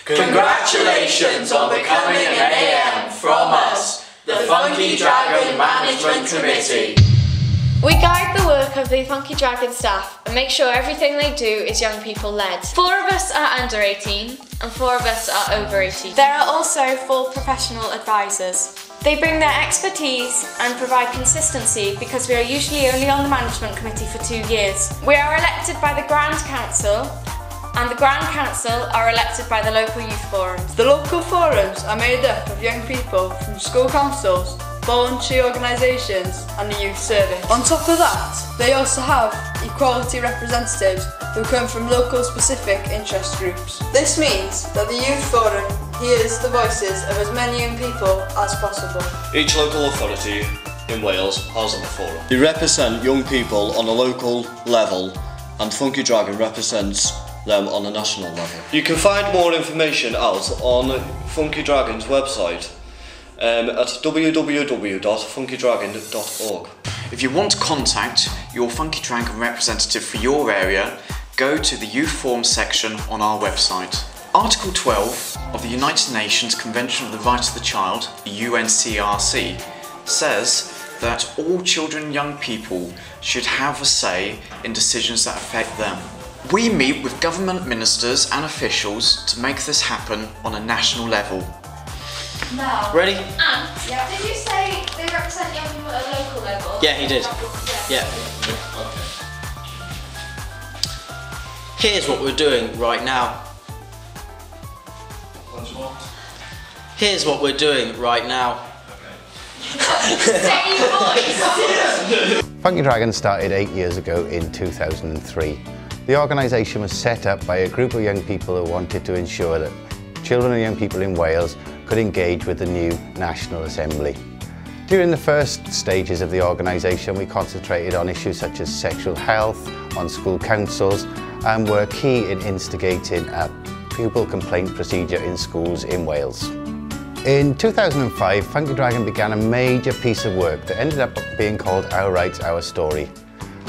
Congratulations on becoming an AM from us, the Funky Dragon Management Committee. We guide the work of the Funky Dragon staff and make sure everything they do is young people led. 4 of us are under 18 and 4 of us are over 18. There are also 4 professional advisors. They bring their expertise and provide consistency because we are usually only on the management committee for 2 years. We are elected by the Grand Council, and the Grand Council are elected by the local youth forums. The local forums are made up of young people from school councils, voluntary organisations and the youth service. On top of that, they also have equality representatives who come from local specific interest groups. This means that the youth forum hears the voices of as many young people as possible. Each local authority in Wales has a forum. We represent young people on a local level and Funky Dragon represents them on a national level. You can find more information out on Funky Dragon's website at www.funkydragon.org. If you want to contact your Funky Dragon representative for your area, go to the Youth Forum section on our website. Article 12 of the United Nations Convention of the Rights of the Child, the UNCRC, says that all children and young people should have a say in decisions that affect them. We meet with government ministers and officials to make this happen on a national level. Now, ready? Yeah. Did you say they represent young people at a local level? Yeah, he did. Yeah. Here's what we're doing right now. Here's what we're doing right now. Funky Dragon started 8 years ago in 2003. The organisation was set up by a group of young people who wanted to ensure that children and young people in Wales could engage with the new National Assembly. During the first stages of the organisation, we concentrated on issues such as sexual health, on school councils, and were key in instigating a pupil complaint procedure in schools in Wales. In 2005, Funky Dragon began a major piece of work that ended up being called Our Rights, Our Story.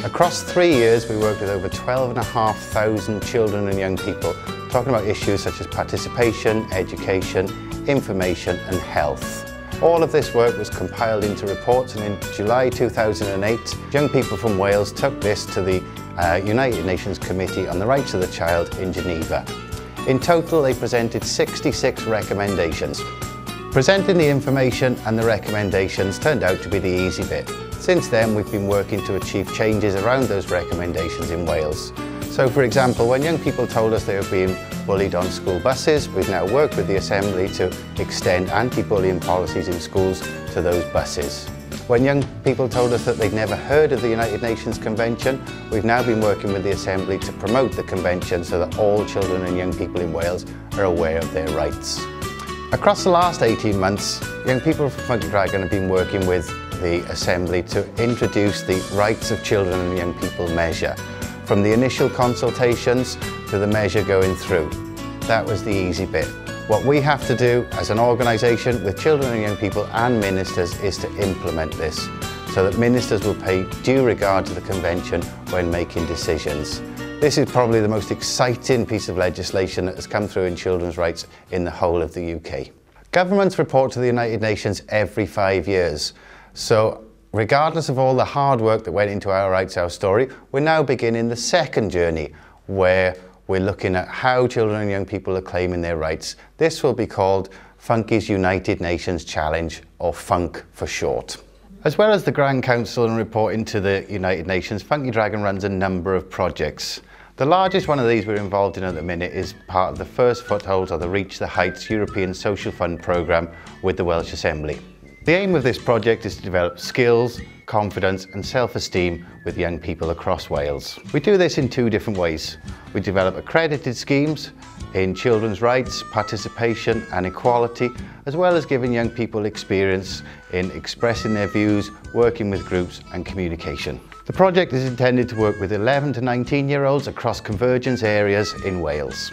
Across 3 years, we worked with over 12,500 children and young people, talking about issues such as participation, education, information and health. All of this work was compiled into reports, and in July 2008, young people from Wales took this to the United Nations Committee on the Rights of the Child in Geneva. In total, they presented 66 recommendations. Presenting the information and the recommendations turned out to be the easy bit. Since then, we've been working to achieve changes around those recommendations in Wales. So, for example, when young people told us they were being bullied on school buses, we've now worked with the Assembly to extend anti-bullying policies in schools to those buses. When young people told us that they'd never heard of the United Nations Convention, we've now been working with the Assembly to promote the Convention so that all children and young people in Wales are aware of their rights. Across the last 18 months, young people from Funky Dragon have been working with the Assembly to introduce the Rights of Children and Young People measure, from the initial consultations to the measure going through. That was the easy bit. What we have to do as an organisation with children and young people and ministers is to implement this, so that ministers will pay due regard to the Convention when making decisions. This is probably the most exciting piece of legislation that has come through in children's rights in the whole of the UK. Governments report to the United Nations every 5 years, so regardless of all the hard work that went into Our Rights, Our Story, we're now beginning the second journey where we're looking at how children and young people are claiming their rights. This will be called Funky's United Nations Challenge, or FUNK for short. As well as the Grand Council and reporting to the United Nations, Funky Dragon runs a number of projects. The largest one of these we're involved in at the minute is part of the first foothold of the Reach the Heights European Social Fund programme with the Welsh Assembly. The aim of this project is to develop skills, confidence and self-esteem with young people across Wales. We do this in 2 different ways. We develop accredited schemes in children's rights, participation and equality, as well as giving young people experience in expressing their views, working with groups and communication. The project is intended to work with 11 to 19-year-olds across convergence areas in Wales.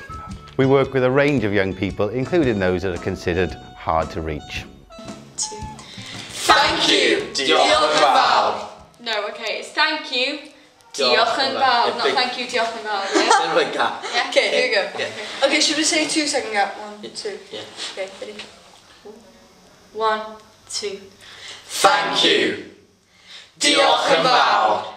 We work with a range of young people, including those that are considered hard to reach. Thank you, diolch yn fawr. No, okay, it's thank you, diolch yn fawr, not thank you, diolch yn fawr. Big gap. Okay, here we go. Okay, should we say 2 second gap? 1, two. Yeah. Okay, ready? 1, 2. Thank you. Diolch yn fawr.